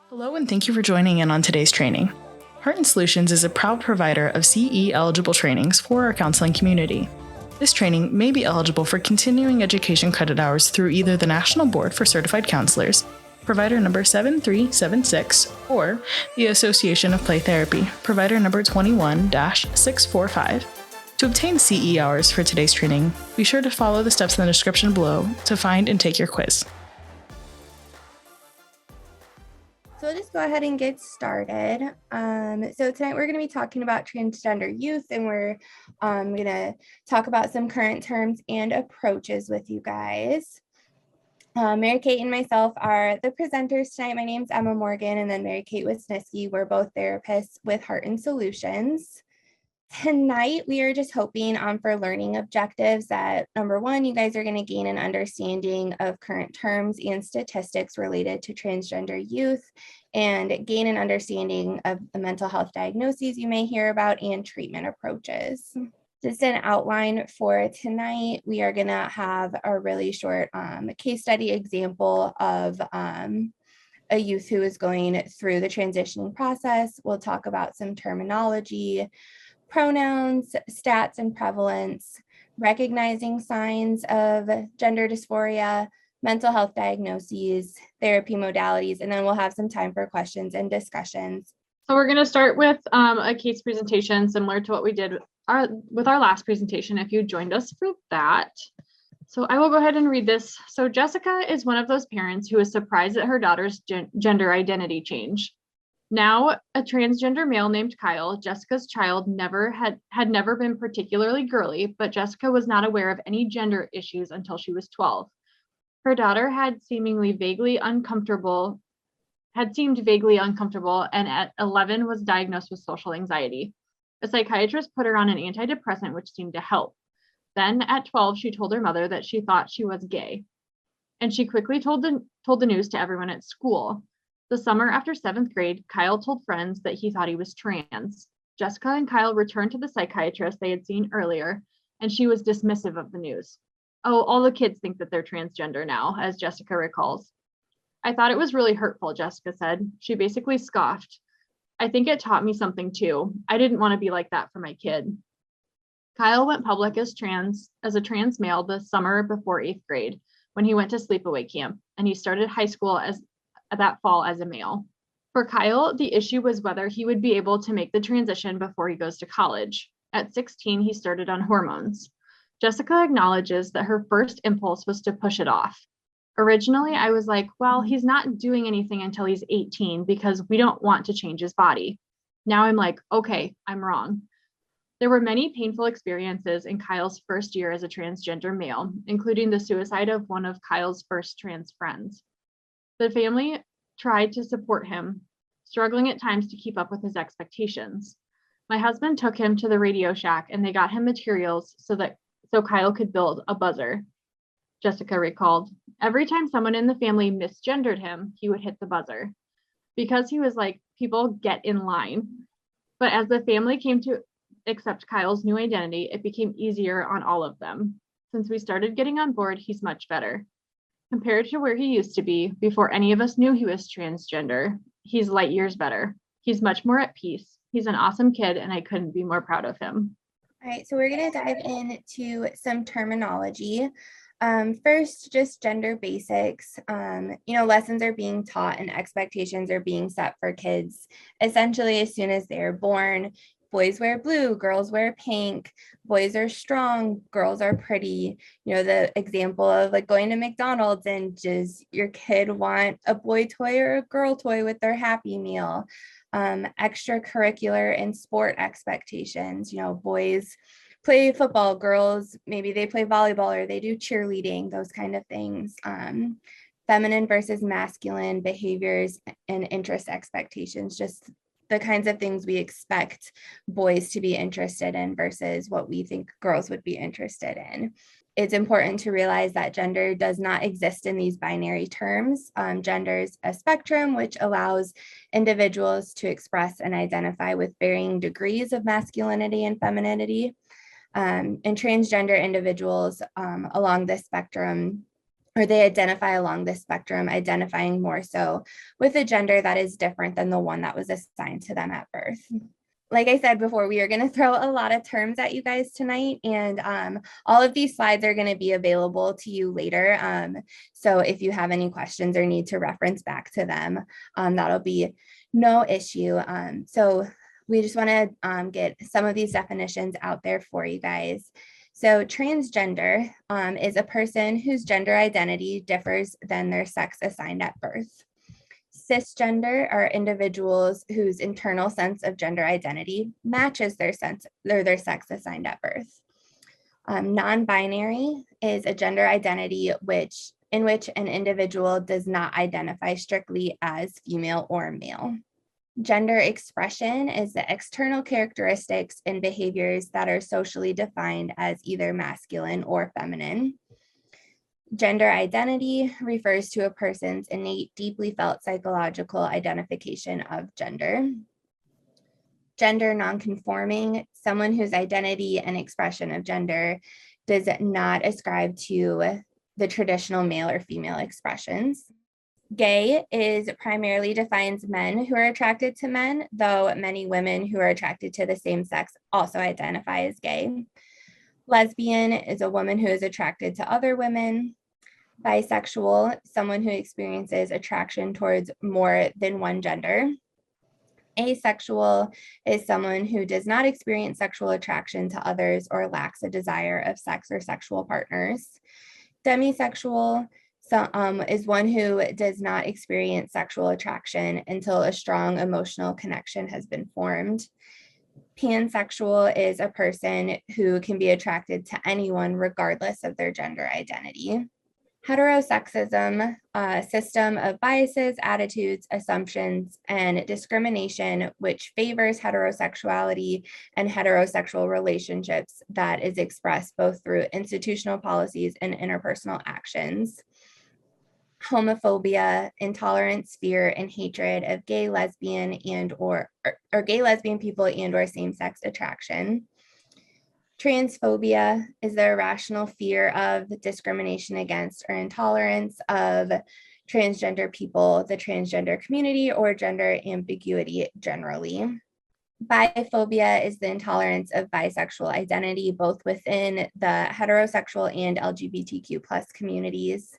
Hello and thank you for joining in on today's training. Heart & Solutions is a proud provider of CE eligible trainings for our counseling community. This training may be eligible for continuing education credit hours through either the National Board for Certified Counselors, provider number 7376, or the Association of Play Therapy, provider number 21-645. To obtain CE hours for today's training, be sure to follow the steps in the description below to find and take your quiz. So we'll just go ahead and get started. So tonight we're going to be talking about transgender youth, and we're going to talk about some current terms and approaches with you guys. Mary Kate and myself are the presenters tonight. My name's Emma Morgan, and then Mary Kate Wisniewski. We're both therapists with Heart & Solutions. Tonight, we are just hoping for learning objectives that, number one, you guys are going to gain an understanding of current terms and statistics related to transgender youth, and gain an understanding of the mental health diagnoses you may hear about and treatment approaches. Just an outline for tonight, we are going to have a really short case study example of a youth who is going through the transitioning process. We'll talk about some terminology, pronouns, stats and prevalence, recognizing signs of gender dysphoria, mental health diagnoses, therapy modalities, and then we'll have some time for questions and discussions. So we're going to start with a case presentation similar to what we did with our last presentation, if you joined us for that. So I will go ahead and read this. So Jessica is one of those parents who is surprised at her daughter's gender identity change. Now, a transgender male named Kyle, Jessica's child, had never been particularly girly, but Jessica was not aware of any gender issues until she was 12. Her daughter had seemed vaguely uncomfortable, and at 11 was diagnosed with social anxiety. A psychiatrist put her on an antidepressant, which seemed to help. Then at 12, she told her mother that she thought she was gay, and she quickly told the news to everyone at school. The summer after 7th grade, Kyle told friends that he thought he was trans. Jessica and Kyle returned to the psychiatrist they had seen earlier, and she was dismissive of the news. Oh, all the kids think that they're transgender now, as Jessica recalls. I thought it was really hurtful, Jessica said. She basically scoffed. I think it taught me something too. I didn't want to be like that for my kid. Kyle went public as a trans male the summer before 8th grade, when he went to sleepaway camp, and he started high school that fall as a male. For Kyle, the issue was whether he would be able to make the transition before he goes to college. At 16, he started on hormones. Jessica acknowledges that her first impulse was to push it off. Originally, I was like, well, he's not doing anything until he's 18 because we don't want to change his body. Now I'm like, okay, I'm wrong. There were many painful experiences in Kyle's first year as a transgender male, including the suicide of one of Kyle's first trans friends. The family tried to support him, struggling at times to keep up with his expectations. My husband took him to the Radio Shack and they got him materials so Kyle could build a buzzer. Jessica recalled, every time someone in the family misgendered him, he would hit the buzzer because he was like, people get in line. But as the family came to accept Kyle's new identity, it became easier on all of them. Since we started getting on board, he's much better. Compared to where he used to be before any of us knew he was transgender, he's light years better. He's much more at peace. He's an awesome kid, and I couldn't be more proud of him. All right, so we're going to dive into some terminology. First, just gender basics. Lessons are being taught and expectations are being set for kids essentially as soon as they're born. Boys wear blue, girls wear pink, boys are strong, girls are pretty. The example of like going to McDonald's and does your kid want a boy toy or a girl toy with their Happy Meal? Extracurricular and sport expectations. Boys play football, girls, maybe they play volleyball or they do cheerleading, those kind of things. Feminine versus masculine behaviors and interest expectations, just the kinds of things we expect boys to be interested in versus what we think girls would be interested in. It's important to realize that gender does not exist in these binary terms. Gender is a spectrum which allows individuals to express and identify with varying degrees of masculinity and femininity. And transgender individuals along this spectrum or they identify along the spectrum, identifying more so with a gender that is different than the one that was assigned to them at birth. Like I said before, we are going to throw a lot of terms at you guys tonight, and all of these slides are going to be available to you later. So if you have any questions or need to reference back to them, that'll be no issue. So we just want to get some of these definitions out there for you guys. So transgender is a person whose gender identity differs than their sex assigned at birth. Cisgender are individuals whose internal sense of gender identity matches their sex assigned at birth. Non-binary is a gender identity in which an individual does not identify strictly as female or male. Gender expression is the external characteristics and behaviors that are socially defined as either masculine or feminine. Gender identity refers to a person's innate, deeply felt psychological identification of gender. Gender nonconforming, someone whose identity and expression of gender does not ascribe to the traditional male or female expressions. Gay is primarily defines men who are attracted to men, though many women who are attracted to the same sex also identify as gay. Lesbian is a woman who is attracted to other women. Bisexual, someone who experiences attraction towards more than one gender. Asexual is someone who does not experience sexual attraction to others or lacks a desire of sex or sexual partners. Demisexual is one who does not experience sexual attraction until a strong emotional connection has been formed. Pansexual is a person who can be attracted to anyone regardless of their gender identity. Heterosexism, a system of biases, attitudes, assumptions, and discrimination which favors heterosexuality and heterosexual relationships that is expressed both through institutional policies and interpersonal actions. Homophobia, intolerance, fear, and hatred of gay, lesbian, or gay, lesbian people and or same-sex attraction. Transphobia is the irrational fear of discrimination against or intolerance of transgender people, the transgender community, or gender ambiguity generally. Biphobia is the intolerance of bisexual identity, both within the heterosexual and LGBTQ+ communities.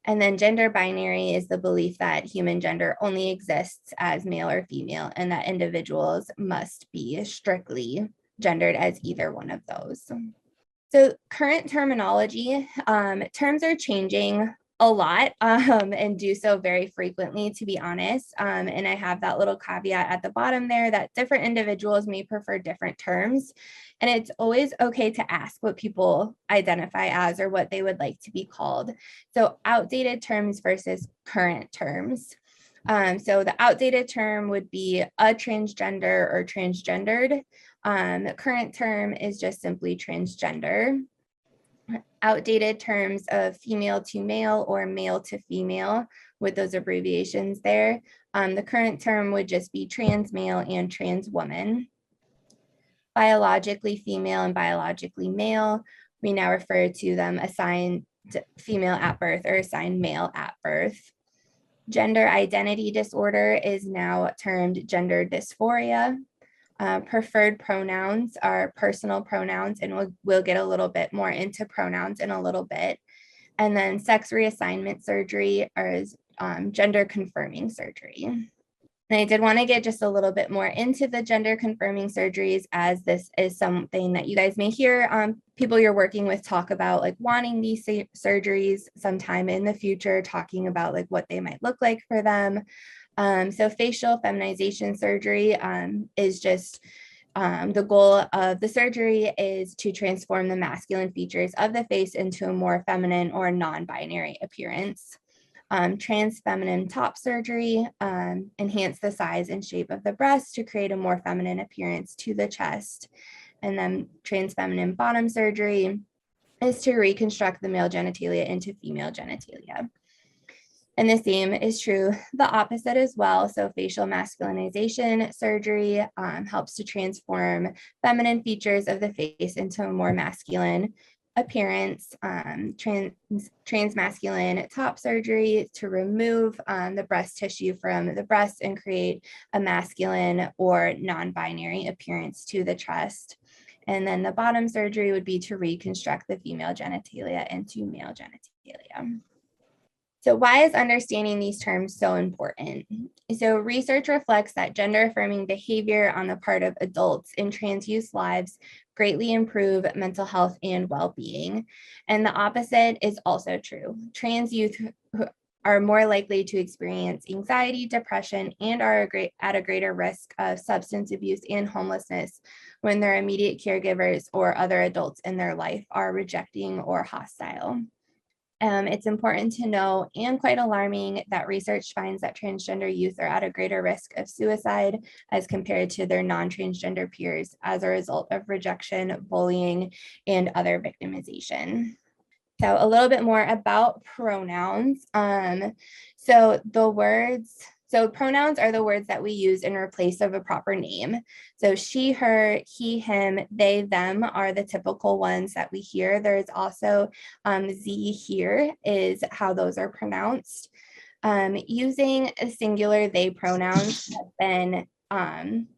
And then gender binary is the belief that human gender only exists as male or female, and that individuals must be strictly gendered as either one of those. So current terminology, terms are changing a lot and do so very frequently, to be honest. And I have that little caveat at the bottom there that different individuals may prefer different terms. And it's always okay to ask what people identify as or what they would like to be called. So outdated terms versus current terms. So the outdated term would be a transgender or transgendered. The current term is just simply transgender. Outdated terms of female to male or male to female with those abbreviations there. The current term would just be trans male and trans woman. Biologically female and biologically male, we now refer to them assigned female at birth or assigned male at birth. Gender identity disorder is now termed gender dysphoria. Preferred pronouns are personal pronouns, and we'll get a little bit more into pronouns in a little bit. And then sex reassignment surgery is gender confirming surgery. And I did want to get just a little bit more into the gender confirming surgeries, as this is something that you guys may hear people you're working with talk about, like wanting these surgeries sometime in the future, talking about like what they might look like for them. So facial feminization surgery is just the goal of the surgery is to transform the masculine features of the face into a more feminine or non-binary appearance. Trans feminine top surgery, enhance the size and shape of the breast to create a more feminine appearance to the chest. And then trans feminine bottom surgery is to reconstruct the male genitalia into female genitalia. And the same is true the opposite as well. So facial masculinization surgery helps to transform feminine features of the face into a more masculine appearance, transmasculine top surgery to remove the breast tissue from the breast and create a masculine or non-binary appearance to the chest. And then the bottom surgery would be to reconstruct the female genitalia into male genitalia. So why is understanding these terms so important? So research reflects that gender-affirming behavior on the part of adults in trans youth lives greatly improve mental health and well-being. And the opposite is also true. Trans youth are more likely to experience anxiety, depression, and are at a greater risk of substance abuse and homelessness when their immediate caregivers or other adults in their life are rejecting or hostile. It's important to know, and quite alarming, that research finds that transgender youth are at a greater risk of suicide as compared to their non-transgender peers as a result of rejection, bullying, and other victimization. So a little bit more about pronouns. So pronouns are the words that we use in replace of a proper name. So she, her, he, him, they, them are the typical ones that we hear. There's also z, here is how those are pronounced. Using a singular they pronouns have been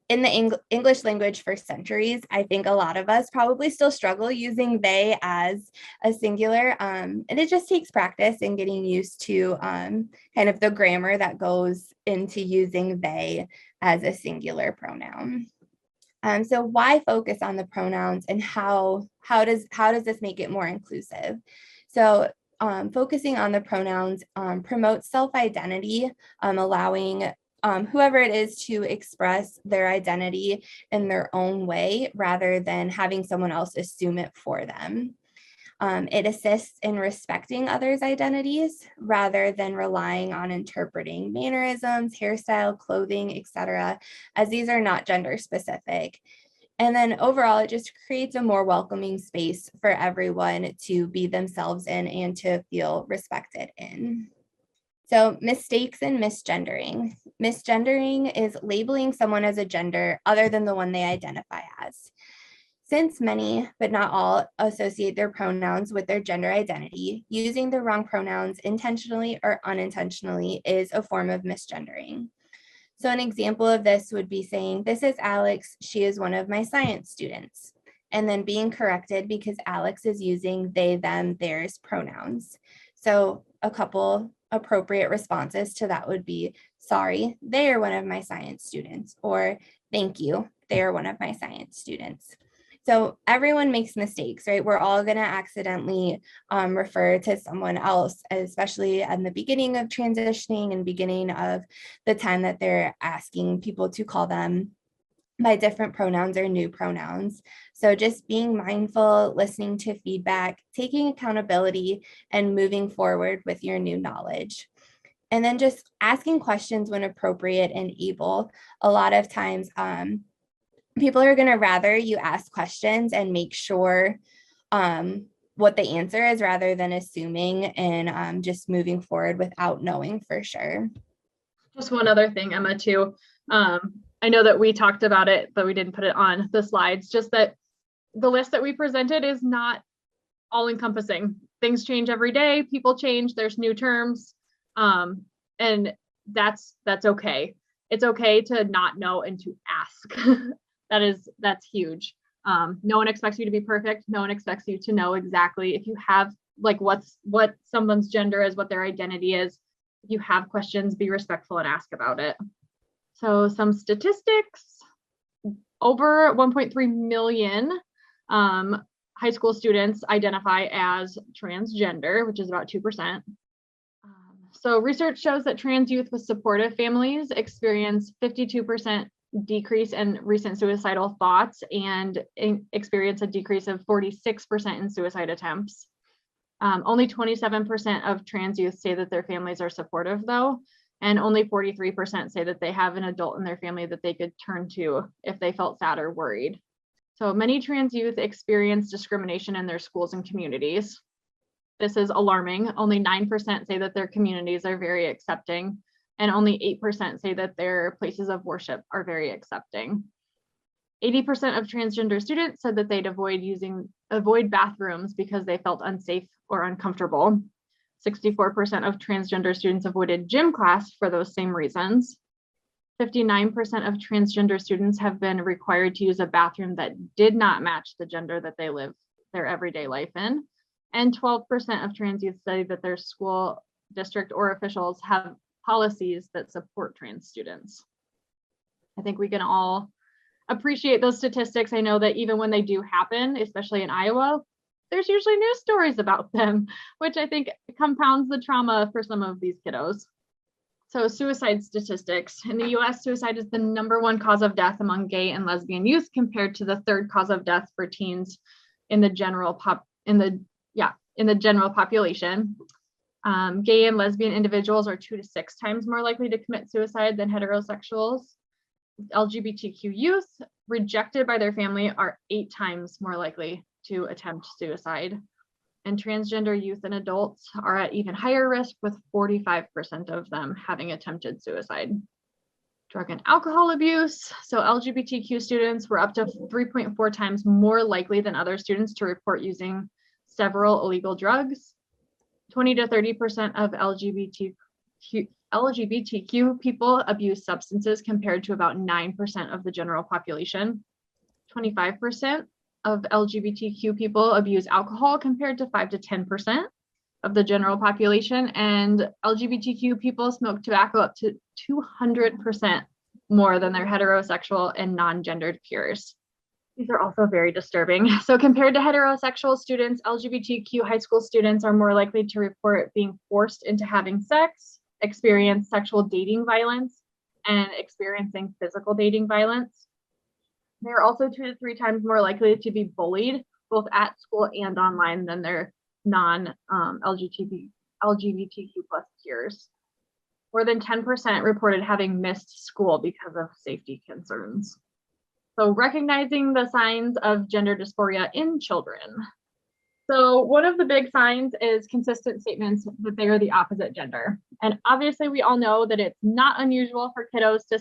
in the English language for centuries. I think a lot of us probably still struggle using they as a singular, and it just takes practice and getting used to kind of the grammar that goes into using they as a singular pronoun. So why focus on the pronouns, and how does this make it more inclusive? So focusing on the pronouns promotes self-identity, allowing whoever it is to express their identity in their own way rather than having someone else assume it for them. It assists in respecting others' identities rather than relying on interpreting mannerisms, hairstyle, clothing, etc., as these are not gender specific. And then overall, it just creates a more welcoming space for everyone to be themselves in and to feel respected in. So mistakes and misgendering. Misgendering is labeling someone as a gender other than the one they identify as. Since many, but not all, associate their pronouns with their gender identity, using the wrong pronouns intentionally or unintentionally is a form of misgendering. So an example of this would be saying, "This is Alex, she is one of my science students," and then being corrected because Alex is using they, them, theirs pronouns. So a couple appropriate responses to that would be, "Sorry, they are one of my science students," or "Thank you, they are one of my science students." So everyone makes mistakes, right? We're all going to accidentally refer to someone else, especially in the beginning of transitioning and beginning of the time that they're asking people to call them by different pronouns or new pronouns. So just being mindful, listening to feedback, taking accountability, and moving forward with your new knowledge. And then just asking questions when appropriate and able. A lot of times, people are going to rather you ask questions and make sure what the answer is rather than assuming and just moving forward without knowing for sure. Just one other thing, Emma, too. I know that we talked about it, but we didn't put it on the slides, just that the list that we presented is not all encompassing. Things change every day, people change, there's new terms, and that's okay. It's okay to not know and to ask. That's huge. No one expects you to be perfect. No one expects you to know exactly. If you have like what someone's gender is, what their identity is, if you have questions, be respectful and ask about it. So some statistics: over 1.3 million high school students identify as transgender, which is about 2%. So research shows that trans youth with supportive families experience 52% decrease in recent suicidal thoughts and experience a decrease of 46% in suicide attempts. Only 27% of trans youth say that their families are supportive, though, and only 43% say that they have an adult in their family that they could turn to if they felt sad or worried. So many trans youth experience discrimination in their schools and communities. This is alarming. Only 9% say that their communities are very accepting, and only 8% say that their places of worship are very accepting. 80% of transgender students said that they'd avoid bathrooms because they felt unsafe or uncomfortable. 64% of transgender students avoided gym class for those same reasons. 59% of transgender students have been required to use a bathroom that did not match the gender that they live their everyday life in. And 12% of trans youth studied that their school, district, or officials have policies that support trans students. I think we can all appreciate those statistics. I know that even when they do happen, especially in Iowa, there's usually news stories about them, which I think compounds the trauma for some of these kiddos. So suicide statistics. In the US, suicide is the #1 cause of death among gay and lesbian youth, compared to the 3rd cause of death for teens in the general population. Gay and lesbian individuals are 2 to 6 times more likely to commit suicide than heterosexuals. LGBTQ youth rejected by their family are 8 times more likely to attempt suicide. And transgender youth and adults are at even higher risk, with 45% of them having attempted suicide. Drug and alcohol abuse. So LGBTQ students were up to 3.4 times more likely than other students to report using several illegal drugs. 20 to 30% of LGBTQ people abuse substances, compared to about 9% of the general population. 25% of LGBTQ people abuse alcohol, compared to 5 to 10% of the general population. And LGBTQ people smoke tobacco up to 200% more than their heterosexual and non-gendered peers. These are also very disturbing. So compared to heterosexual students, LGBTQ high school students are more likely to report being forced into having sex, experience sexual dating violence, and experiencing physical dating violence. They're also 2 to 3 times more likely to be bullied, both at school and online, than their non-LGBTQ plus peers. More than 10% reported having missed school because of safety concerns. So recognizing the signs of gender dysphoria in children. So one of the big signs is consistent statements that they are the opposite gender. And obviously we all know that it's not unusual for kiddos to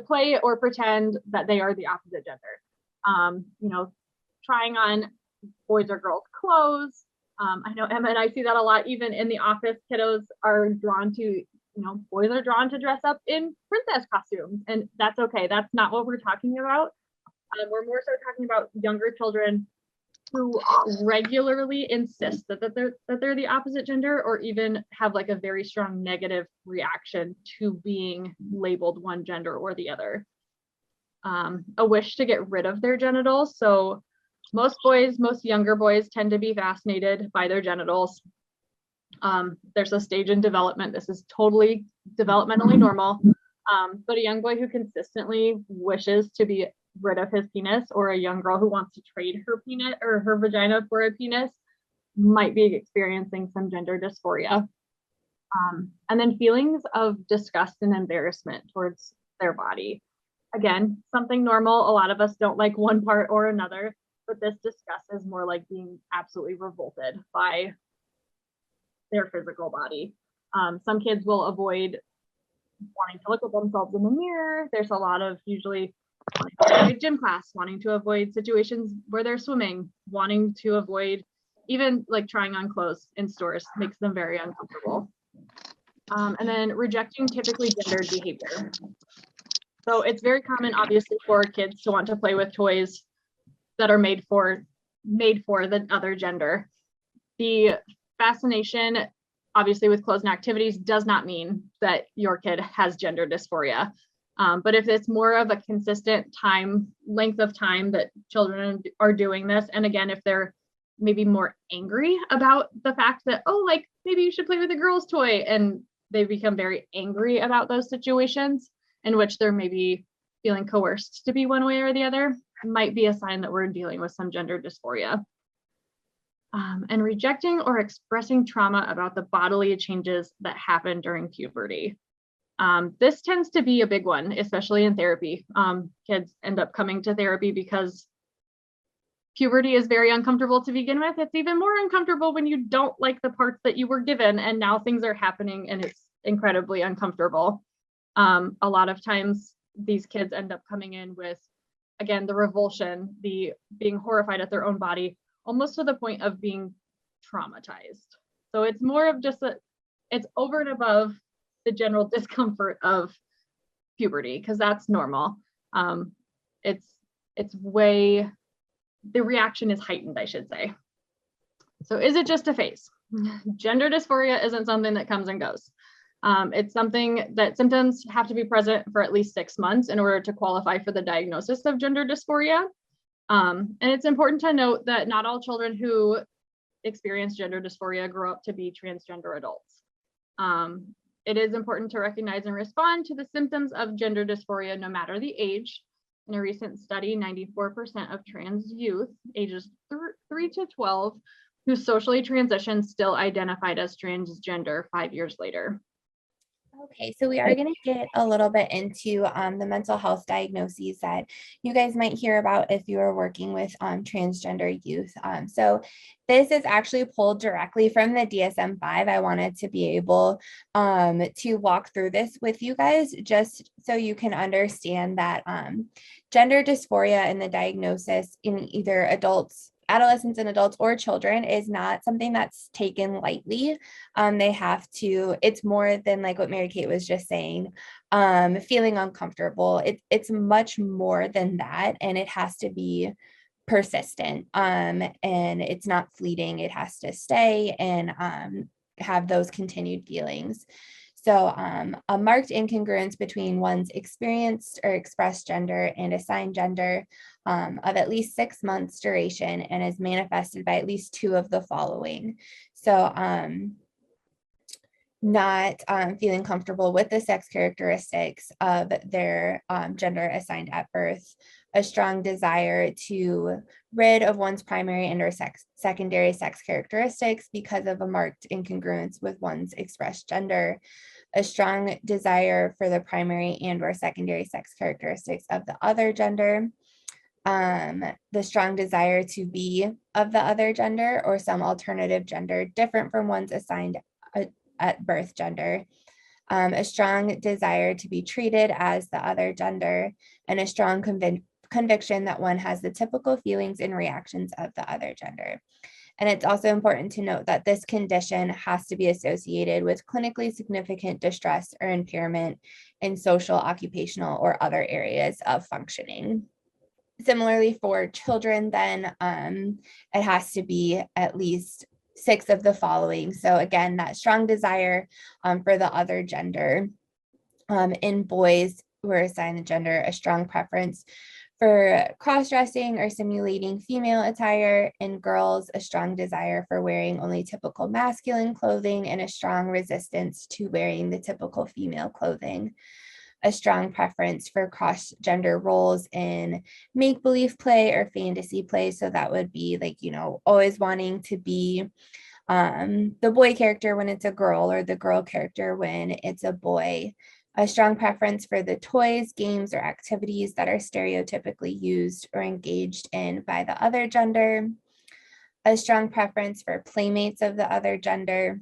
play or pretend that they are the opposite gender. Trying on boys or girls clothes. I know Emma and I see that a lot, even in the office. Kiddos are drawn to, boys are drawn to dress up in princess costumes, and that's okay. That's not what we're talking about. We're more so talking about younger children who regularly insist that they're the opposite gender, or even have like a very strong negative reaction to being labeled one gender or the other. A wish to get rid of their genitals. So most younger boys tend to be fascinated by their genitals. There's a stage in development. This is totally developmentally normal. But a young boy who consistently wishes to be rid of his penis, or a young girl who wants to trade her penis or her vagina for a penis, might be experiencing some gender dysphoria. And then feelings of disgust and embarrassment towards their body. Again, something normal. A lot of us don't like one part or another, but this disgust is more like being absolutely revolted by their physical body. Some kids will avoid wanting to look at themselves in the mirror. There's a lot of usually wanting to avoid gym class, wanting to avoid situations where they're swimming, wanting to avoid even like trying on clothes in stores makes them very uncomfortable. And then rejecting typically gendered behavior. So it's very common, obviously, for kids to want to play with toys that are made for the other gender. The fascination, obviously, with clothes and activities does not mean that your kid has gender dysphoria. But if it's more of a consistent length of time that children are doing this, and again, if they're maybe more angry about the fact that, oh, like maybe you should play with a girl's toy, and they become very angry about those situations in which they're maybe feeling coerced to be one way or the other, might be a sign that we're dealing with some gender dysphoria. And rejecting or expressing trauma about the bodily changes that happen during puberty. This tends to be a big one, especially in therapy. Kids end up coming to therapy because puberty is very uncomfortable to begin with. It's even more uncomfortable when you don't like the parts that you were given, and now things are happening and it's incredibly uncomfortable. A lot of times these kids end up coming in with again, the revulsion, the being horrified at their own body, almost to the point of being traumatized. So it's more of just it's over and above the general discomfort of puberty, because that's normal. It's way, the reaction is heightened, I should say. So is it just a phase? Gender dysphoria isn't something that comes and goes. It's something that symptoms have to be present for at least 6 months in order to qualify for the diagnosis of gender dysphoria. And it's important to note that not all children who experience gender dysphoria grow up to be transgender adults. It is important to recognize and respond to the symptoms of gender dysphoria no matter the age. In a recent study, 94% of trans youth ages 3 to 12 who socially transitioned still identified as transgender 5 years later. Okay, so we are going to get a little bit into the mental health diagnoses that you guys might hear about if you are working with transgender youth. So this is actually pulled directly from the DSM-5. I wanted to be able to walk through this with you guys just so you can understand that gender dysphoria and the diagnosis in either adolescents and adults or children is not something that's taken lightly. They have to, it's more than like what Mary Kate was just saying, feeling uncomfortable. It's much more than that, and it has to be persistent, and it's not fleeting. It has to stay and have those continued feelings. So a marked incongruence between one's experienced or expressed gender and assigned gender of at least 6 months duration and is manifested by at least 2 of the following. So not feeling comfortable with the sex characteristics of their gender assigned at birth, a strong desire to rid of one's primary and or secondary sex characteristics because of a marked incongruence with one's expressed gender, a strong desire for the primary and or secondary sex characteristics of the other gender, the strong desire to be of the other gender or some alternative gender different from one's assigned at birth gender, a strong desire to be treated as the other gender, and a strong conviction that one has the typical feelings and reactions of the other gender. And it's also important to note that this condition has to be associated with clinically significant distress or impairment in social, occupational, or other areas of functioning. Similarly for children, then it has to be at least 6 of the following. So again, that strong desire for the other gender. In boys who are assigned the gender, a strong preference for cross-dressing or simulating female attire. In girls, a strong desire for wearing only typical masculine clothing and a strong resistance to wearing the typical female clothing. A strong preference for cross-gender roles in make-believe play or fantasy play. So that would be like, always wanting to be the boy character when it's a girl or the girl character when it's a boy. A strong preference for the toys, games, or activities that are stereotypically used or engaged in by the other gender. A strong preference for playmates of the other gender.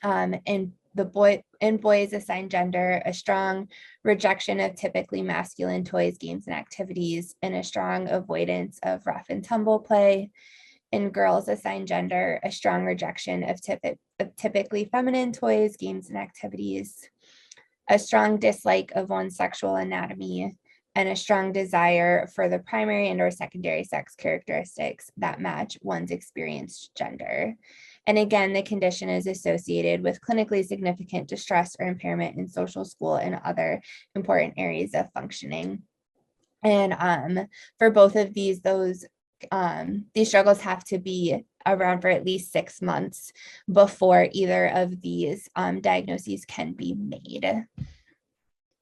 In boys assigned gender, a strong rejection of typically masculine toys, games, and activities, and a strong avoidance of rough and tumble play. In girls assigned gender, a strong rejection of typically feminine toys, games, and activities. A strong dislike of one's sexual anatomy, and a strong desire for the primary and or secondary sex characteristics that match one's experienced gender. And again, the condition is associated with clinically significant distress or impairment in social, school, and other important areas of functioning. And for both of these struggles have to be around for at least 6 months before either of these diagnoses can be made.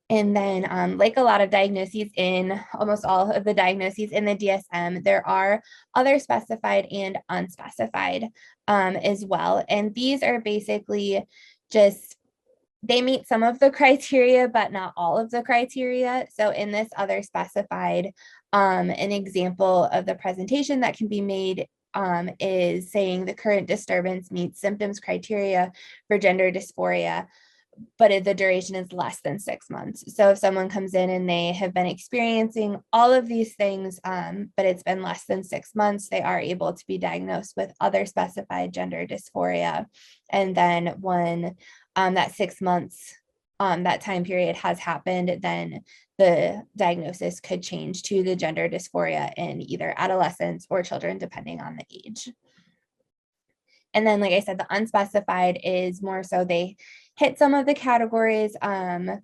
And then like a lot of diagnoses in almost all of the diagnoses in the DSM, there are other specified and unspecified as well. And these are basically just, they meet some of the criteria, but not all of the criteria. So in this other specified, an example of the presentation that can be made is saying the current disturbance meets symptoms criteria for gender dysphoria, but the duration is less than 6 months. So if someone comes in and they have been experiencing all of these things, but it's been less than 6 months, they are able to be diagnosed with other specified gender dysphoria. And then when that 6 months, that time period has happened, then the diagnosis could change to the gender dysphoria in either adolescents or children, depending on the age. And then, like I said, the unspecified is more so they hit some of the categories, but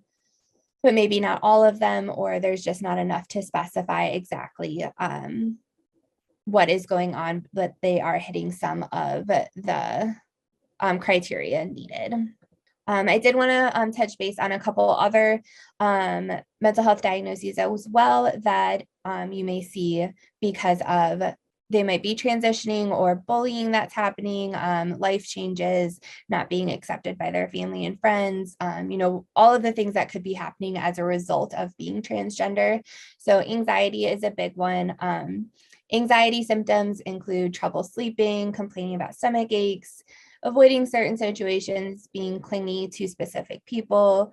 maybe not all of them, or there's just not enough to specify exactly what is going on, but they are hitting some of the criteria needed. I did want to touch base on a couple other mental health diagnoses as well that you may see because of they might be transitioning or bullying that's happening, life changes, not being accepted by their family and friends, all of the things that could be happening as a result of being transgender. So anxiety is a big one. Anxiety symptoms include trouble sleeping, complaining about stomach aches, avoiding certain situations, being clingy to specific people,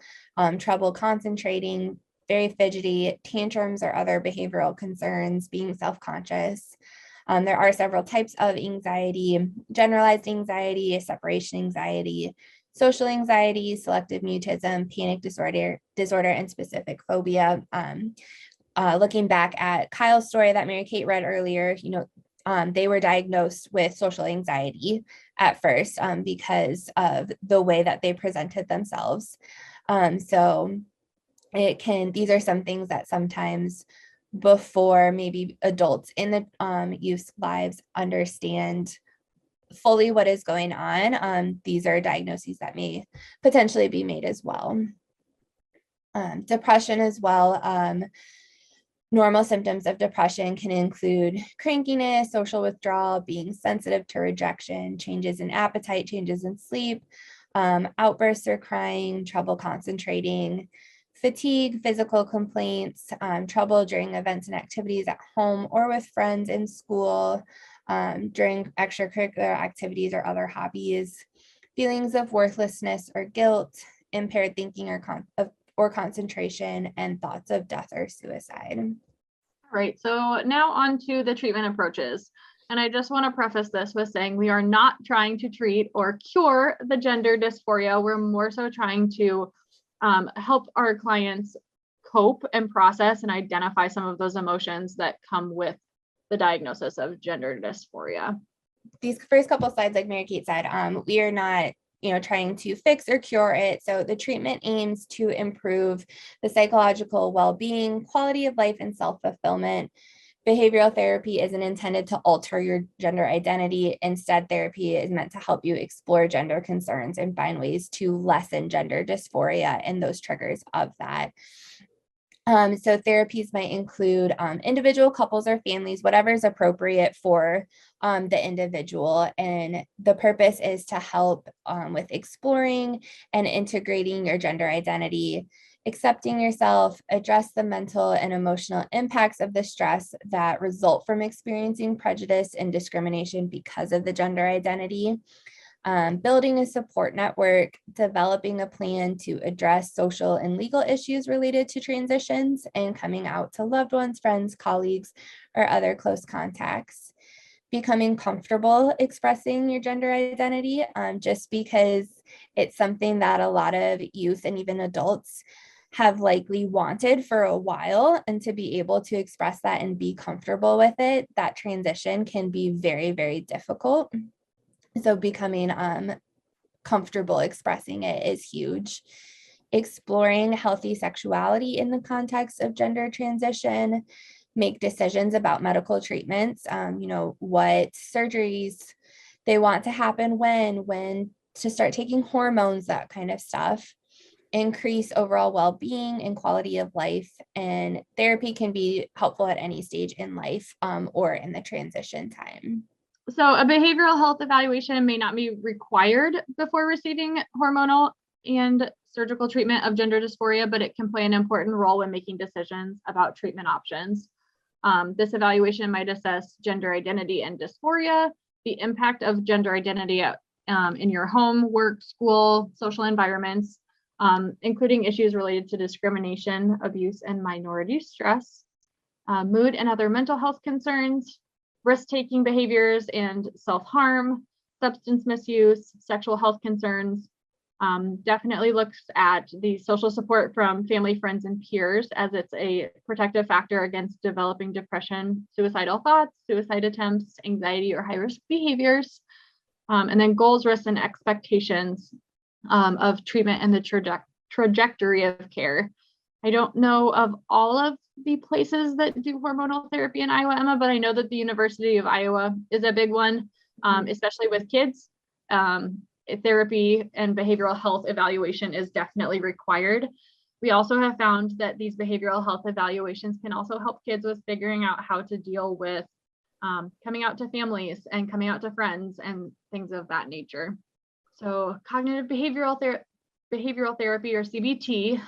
trouble concentrating, very fidgety, tantrums or other behavioral concerns, being self-conscious. There are several types of anxiety: generalized anxiety, separation anxiety, social anxiety, selective mutism, panic disorder, and specific phobia. Looking back at Kyle's story that Mary Kate read earlier, they were diagnosed with social anxiety at first because of the way that they presented themselves. So these are some things that sometimes before maybe adults in the youth's lives understand fully what is going on, these are diagnoses that may potentially be made as well. Depression as well. Normal symptoms of depression can include crankiness, social withdrawal, being sensitive to rejection, changes in appetite, changes in sleep, outbursts or crying, trouble concentrating, fatigue, physical complaints, trouble during events and activities at home or with friends in school, during extracurricular activities or other hobbies, feelings of worthlessness or guilt, impaired thinking or concentration, and thoughts of death or suicide. All right, so now on to the treatment approaches. And I just want to preface this with saying we are not trying to treat or cure the gender dysphoria. We're more so trying to help our clients cope and process and identify some of those emotions that come with the diagnosis of gender dysphoria. These first couple slides, like Mary Kate said, we are not trying to fix or cure it. So the treatment aims to improve the psychological well-being, quality of life, and self-fulfillment. Behavioral therapy isn't intended to alter your gender identity. Instead, therapy is meant to help you explore gender concerns and find ways to lessen gender dysphoria and those triggers of that. So therapies might include individual, couples, or families, whatever is appropriate for the individual. And the purpose is to help with exploring and integrating your gender identity, accepting yourself, address the mental and emotional impacts of the stress that result from experiencing prejudice and discrimination because of the gender identity. Building a support network, developing a plan to address social and legal issues related to transitions, and coming out to loved ones, friends, colleagues, or other close contacts. Becoming comfortable expressing your gender identity, just because it's something that a lot of youth and even adults have likely wanted for a while, and to be able to express that and be comfortable with it, that transition can be very, very difficult. So becoming comfortable expressing it is huge. Exploring healthy sexuality in the context of gender transition, make decisions about medical treatments, what surgeries they want to happen when to start taking hormones, that kind of stuff. Increase overall well-being and quality of life. And therapy can be helpful at any stage in life or in the transition time. So a behavioral health evaluation may not be required before receiving hormonal and surgical treatment of gender dysphoria, but it can play an important role when making decisions about treatment options. This evaluation might assess gender identity and dysphoria, the impact of gender identity in your home, work, school, social environments, including issues related to discrimination, abuse, and minority stress, mood and other mental health concerns, risk-taking behaviors and self-harm, substance misuse, sexual health concerns. Definitely looks at the social support from family, friends, and peers, as it's a protective factor against developing depression, suicidal thoughts, suicide attempts, anxiety, or high-risk behaviors. And then goals, risks, and expectations of treatment and the trajectory of care. I don't know of all of the places that do hormonal therapy in Iowa, Emma, but I know that the University of Iowa is a big one, especially with kids. Therapy and behavioral health evaluation is definitely required. We also have found that these behavioral health evaluations can also help kids with figuring out how to deal with coming out to families and coming out to friends and things of that nature. So cognitive behavioral therapy, or CBT,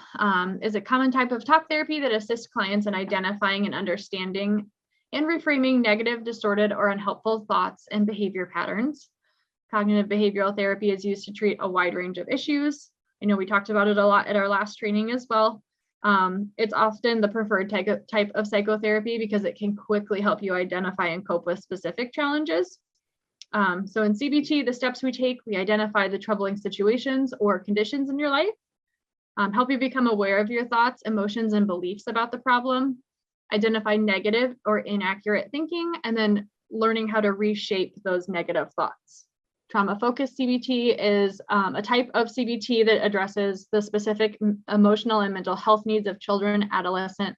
is a common type of talk therapy that assists clients in identifying and understanding and reframing negative, distorted, or unhelpful thoughts and behavior patterns. Cognitive behavioral therapy is used to treat a wide range of issues. I know we talked about it a lot at our last training as well. It's often the preferred type of psychotherapy because it can quickly help you identify and cope with specific challenges. So in CBT, the steps we take, we identify the troubling situations or conditions in your life, help you become aware of your thoughts, emotions, and beliefs about the problem, identify negative or inaccurate thinking, and then learning how to reshape those negative thoughts. Trauma-focused CBT is a type of CBT that addresses the specific emotional and mental health needs of children, adolescent,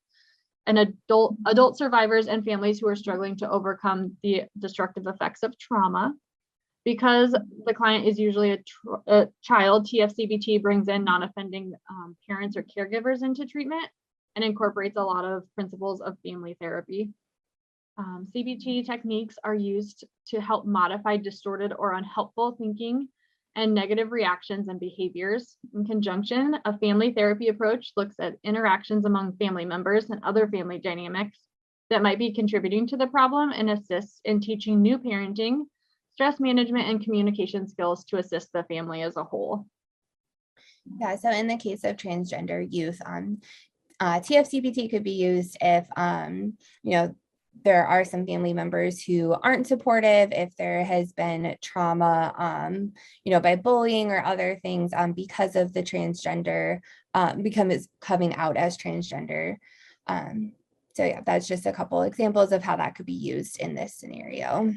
and adult survivors and families who are struggling to overcome the destructive effects of trauma. Because the client is usually a child, TFCBT brings in non-offending parents or caregivers into treatment and incorporates a lot of principles of family therapy. CBT techniques are used to help modify distorted or unhelpful thinking and negative reactions and behaviors. In conjunction, a family therapy approach looks at interactions among family members and other family dynamics that might be contributing to the problem and assists in teaching new parenting, stress management, and communication skills to assist the family as a whole. Yeah, so in the case of transgender youth, TFCBT could be used if, there are some family members who aren't supportive, if there has been trauma, by bullying or other things because of the transgender, coming out as transgender. So yeah, that's just a couple examples of how that could be used in this scenario.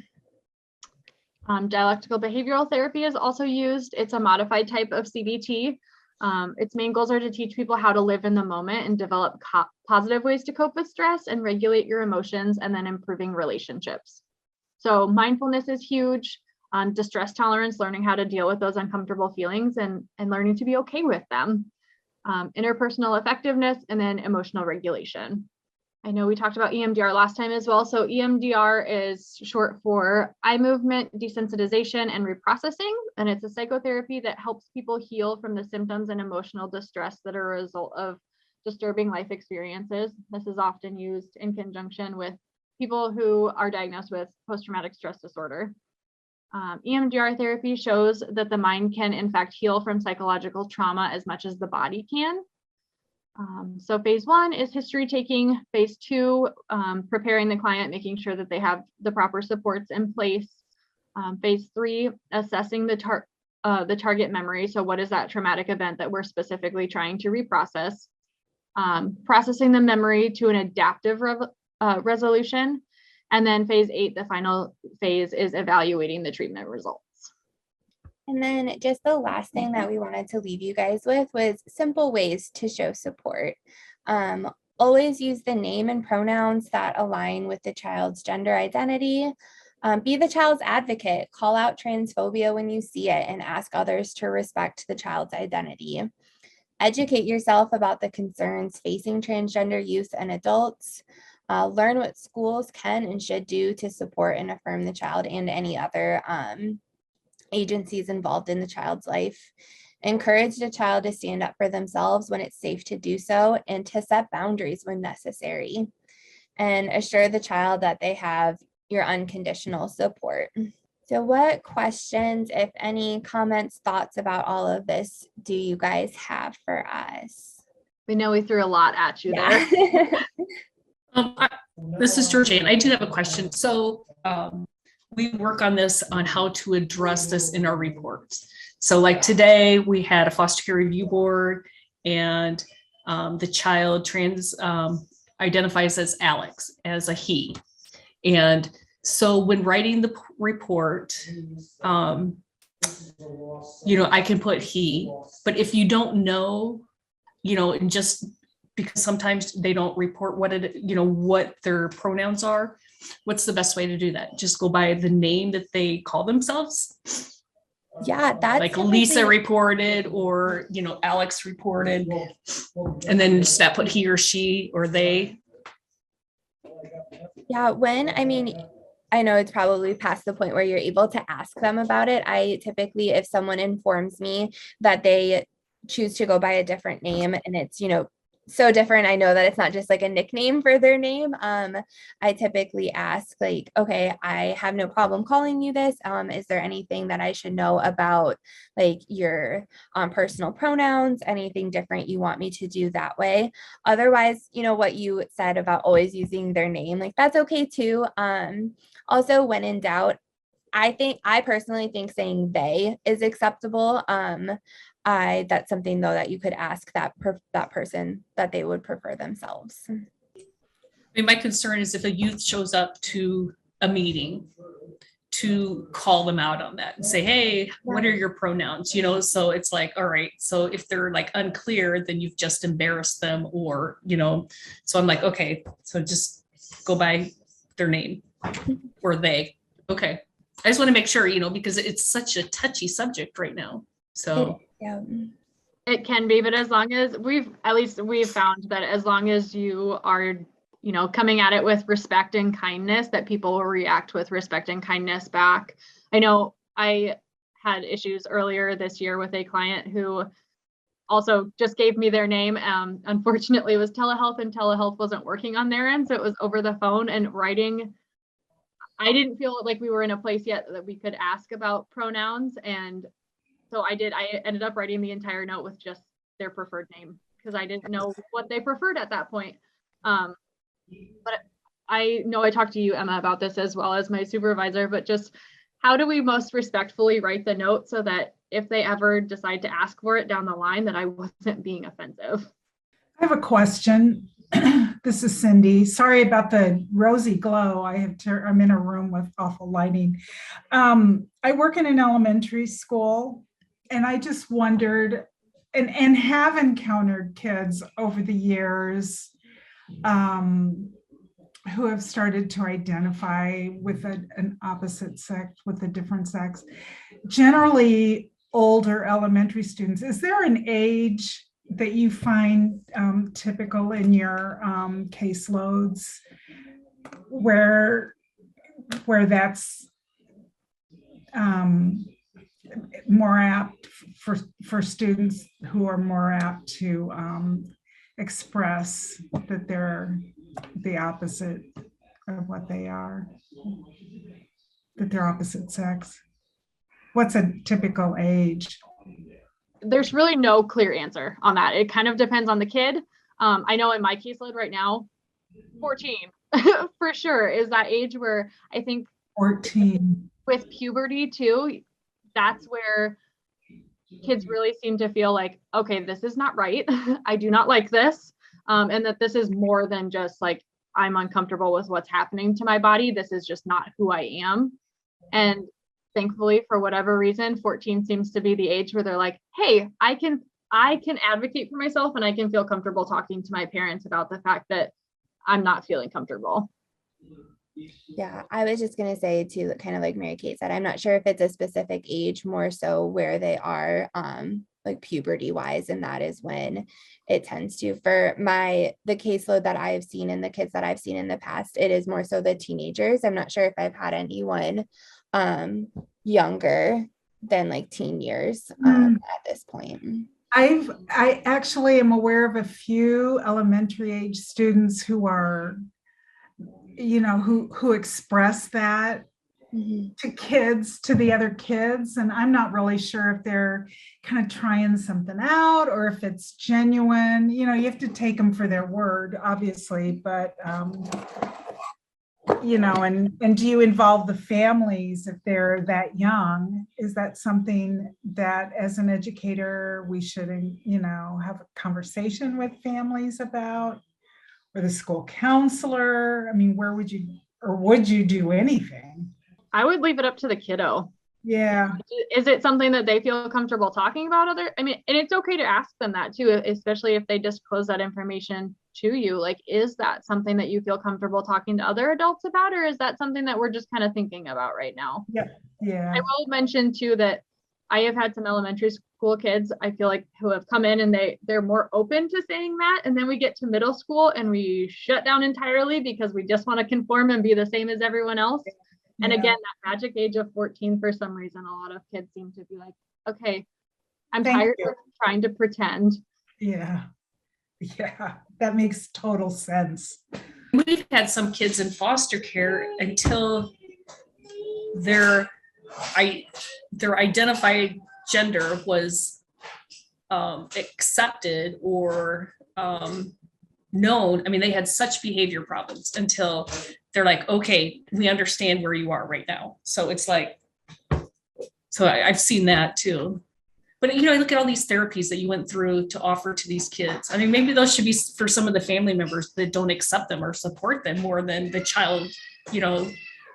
Dialectical behavioral therapy is also used. It's a modified type of CBT. Its main goals are to teach people how to live in the moment and develop positive ways to cope with stress and regulate your emotions, and then improving relationships. So mindfulness is huge. Distress tolerance, learning how to deal with those uncomfortable feelings and learning to be okay with them. Interpersonal effectiveness, and then emotional regulation. I know we talked about EMDR last time as well. So EMDR is short for eye movement desensitization and reprocessing, and it's a psychotherapy that helps people heal from the symptoms and emotional distress that are a result of disturbing life experiences. This is often used in conjunction with people who are diagnosed with post-traumatic stress disorder. EMDR therapy shows that the mind can in fact heal from psychological trauma as much as the body can. So phase 1 is history taking. Phase 2, preparing the client, making sure that they have the proper supports in place. Phase 3, assessing the target memory. So what is that traumatic event that we're specifically trying to reprocess? Processing the memory to an adaptive resolution. And then phase 8, the final phase, is evaluating the treatment results. And then just the last thing that we wanted to leave you guys with was simple ways to show support. Always use the name and pronouns that align with the child's gender identity. Be the child's advocate. Call out transphobia when you see it and ask others to respect the child's identity. Educate yourself about the concerns facing transgender youth and adults. Learn what schools can and should do to support and affirm the child and any other agencies involved in the child's life. Encourage the child to stand up for themselves when it's safe to do so, and to set boundaries when necessary. And assure the child that they have your unconditional support. So what questions, if any, comments, thoughts about all of this do you guys have for us? We know we threw a lot at you there. Yeah. This is Georgianne. I do have a question. So we work on this on how to address this in our reports. So like today we had a foster care review board, and the child identifies as Alex, as a he. And so when writing the report, I can put he, but if you don't know, and just because sometimes they don't report what their pronouns are, what's the best way to do that? Just go by the name that they call themselves? Yeah, that's like Lisa reported, or Alex reported, and then just that put he or she or they. Yeah, I know it's probably past the point where you're able to ask them about it. I typically, if someone informs me that they choose to go by a different name and it's, so different, I know that it's not just like a nickname for their name. I typically ask like, okay, I have no problem calling you this. Is there anything that I should know about like your personal pronouns, anything different you want me to do that way? Otherwise, what you said about always using their name, like that's okay too. Also, when in doubt, I personally think saying they is acceptable. That's something though that you could ask that person that they would prefer themselves. I mean, my concern is if a youth shows up to a meeting, to call them out on that and say, hey, what are your pronouns? So it's like, all right, so if they're like unclear, then you've just embarrassed them, or, so I'm like, okay, so just go by their name or they. Okay. I just want to make sure, because it's such a touchy subject right now. So yeah, it can be, but as long as we've found that as long as you are, coming at it with respect and kindness, that people will react with respect and kindness back. I know I had issues earlier this year with a client who also just gave me their name. Unfortunately, it was telehealth, and telehealth wasn't working on their end. So it was over the phone and writing. I didn't feel like we were in a place yet that we could ask about pronouns. And so I ended up writing the entire note with just their preferred name because I didn't know what they preferred at that point. But I know I talked to you, Emma, about this as well as my supervisor, but just how do we most respectfully write the note so that if they ever decide to ask for it down the line, that I wasn't being offensive? I have a question. This is Cindy. Sorry about the rosy glow. I'm in a room with awful lighting. I work in an elementary school, and I just wondered, and have encountered kids over the years who have started to identify with an opposite sex, with a different sex, generally older elementary students. Is there an age that you find typical in your caseloads where that's more apt for students who are more apt to express that they're the opposite of what they are, that they're opposite sex? What's a typical age? There's really no clear answer on that. It kind of depends on the kid. I know in my caseload right now, 14 for sure is that age where I think 14 with puberty too, that's where kids really seem to feel like, okay, this is not right. I do not like this. And that this is more than just like, I'm uncomfortable with what's happening to my body. This is just not who I am. And thankfully, for whatever reason, 14 seems to be the age where they're like, hey, I can advocate for myself, and I can feel comfortable talking to my parents about the fact that I'm not feeling comfortable. Yeah, I was just going to say too, kind of like Mary Kate said, I'm not sure if it's a specific age, more so where they are like puberty wise, and that is when it tends to, for the caseload that I've seen and the kids that I've seen in the past, it is more so the teenagers. I'm not sure if I've had anyone younger than like teen years at this point. I actually am aware of a few elementary age students who are, who express that to kids, to the other kids. And I'm not really sure if they're kind of trying something out or if it's genuine. You have to take them for their word, obviously, but and do you involve the families if they're that young? Is that something that as an educator we should, have a conversation with families about, or the school counselor? I mean, where would you do anything? I would leave it up to the kiddo. Yeah. Is it something that they feel comfortable talking about? And it's okay to ask them that too, especially if they disclose that information to you. Like, is that something that you feel comfortable talking to other adults about, or is that something that we're just kind of thinking about right now? Yeah. I will mention too that I have had some elementary school kids, I feel like, who have come in and they're more open to saying that. And then we get to middle school and we shut down entirely because we just want to conform and be the same as everyone else. And again, that magic age of 14, for some reason, a lot of kids seem to be like, okay, I'm tired of trying to pretend. Yeah, that makes total sense. We've had some kids in foster care until their identified gender was accepted or known. I mean, they had such behavior problems until they're like, okay, we understand where you are right now. So it's like, I've seen that too. But I look at all these therapies that you went through to offer to these kids. I mean, maybe those should be for some of the family members that don't accept them or support them more than the child,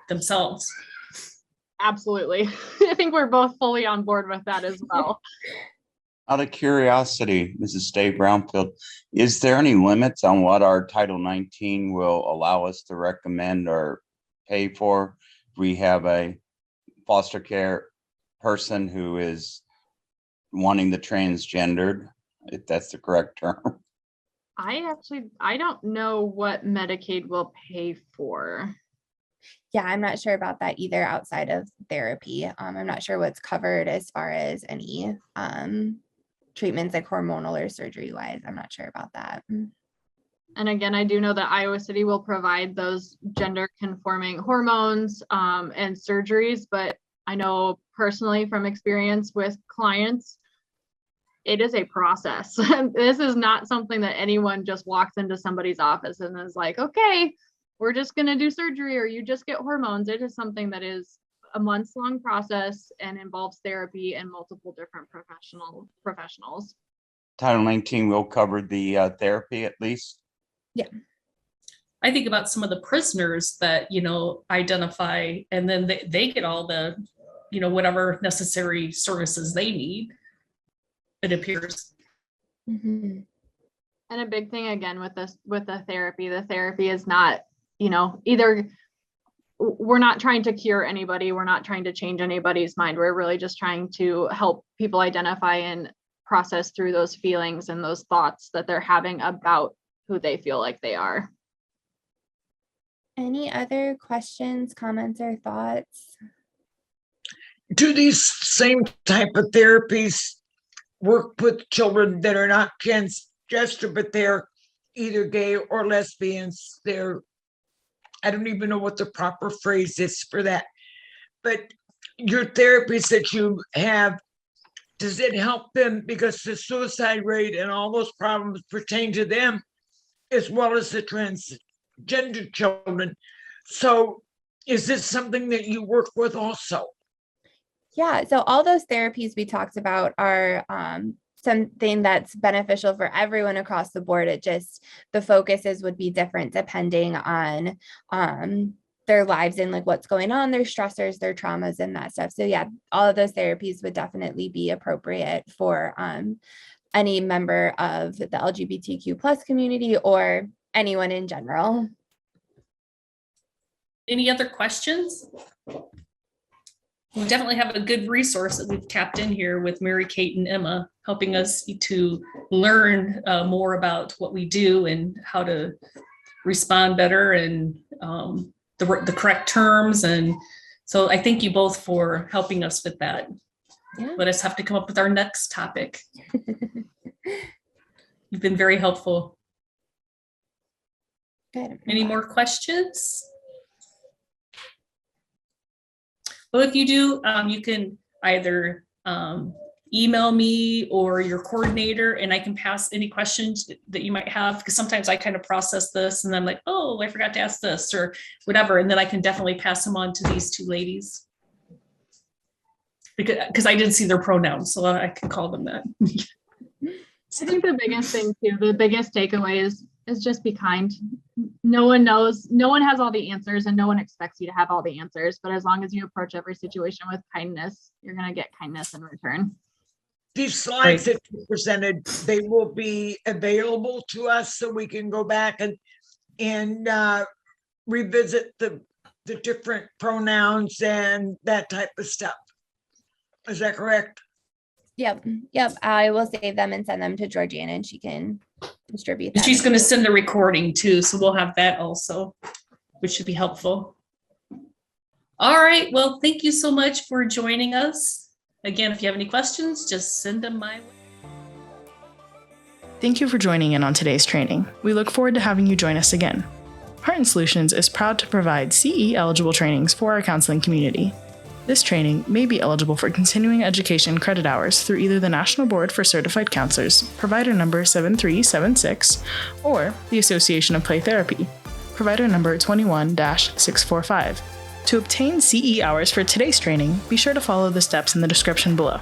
themselves. Absolutely. I think we're both fully on board with that as well. Out of curiosity, Mrs. Dave Brownfield, is there any limits on what our Title 19 will allow us to recommend or pay for? We have a foster care person who is wanting the transgendered, if that's the correct term. I don't know what Medicaid will pay for. Yeah, I'm not sure about that either outside of therapy. I'm not sure what's covered as far as any treatments like hormonal or surgery wise. I'm not sure about that. And again, I do know that Iowa City will provide those gender conforming hormones and surgeries, but I know personally from experience with clients, it is a process. This is not something that anyone just walks into somebody's office and is like, okay, we're just going to do surgery or you just get hormones. It is something that is a months-long process and involves therapy and multiple different professionals. Title 19 will cover the therapy at least? Yeah. I think about some of the prisoners that, identify, and then they get all the, whatever necessary services they need, it appears. Mm-hmm. And a big thing again with the therapy is not, either we're not trying to cure anybody, we're not trying to change anybody's mind. We're really just trying to help people identify and process through those feelings and those thoughts that they're having about who they feel like they are. Any other questions, comments, or thoughts? Do these same type of therapies work with children that are not transgender, but they're either gay or lesbians? I don't even know what the proper phrase is for that. But your therapies that you have, does it help them? Because the suicide rate and all those problems pertain to them as well as the transgender children. So is this something that you work with also? Yeah, so all those therapies we talked about are something that's beneficial for everyone across the board. It just, the focuses would be different depending on their lives and like what's going on, their stressors, their traumas and that stuff. So yeah, all of those therapies would definitely be appropriate for any member of the LGBTQ plus community or anyone in general. Any other questions? We definitely have a good resource that we've tapped in here with Mary Kate and Emma, helping us to learn more about what we do and how to respond better and the correct terms. And so I thank you both for helping us with that. Yeah. Let us have to come up with our next topic. You've been very helpful. Good. Any more questions? But if you do, you can either email me or your coordinator, and I can pass any questions that you might have, because sometimes I kind of process this and I'm like, oh, I forgot to ask this or whatever. And then I can definitely pass them on to these two ladies. Because I didn't see their pronouns, so I can call them that. I think the biggest thing too, the biggest takeaway is just be kind. No one knows, no one has all the answers, and no one expects you to have all the answers. But as long as you approach every situation with kindness, you're going to get kindness in return. These slides that you presented, they will be available to us so we can go back and revisit the different pronouns and that type of stuff. Is that correct? Yep. I will save them and send them to Georgiana, and she can distribute them. She's going to send the recording too, so we'll have that also, which should be helpful. All right. Well, thank you so much for joining us. Again, if you have any questions, just send them my way. Thank you for joining in on today's training. We look forward to having you join us again. Heart & Solutions is proud to provide CE eligible trainings for our counseling community. This training may be eligible for continuing education credit hours through either the National Board for Certified Counselors, provider number 7376, or the Association of Play Therapy, provider number 21-645. To obtain CE hours for today's training, be sure to follow the steps in the description below.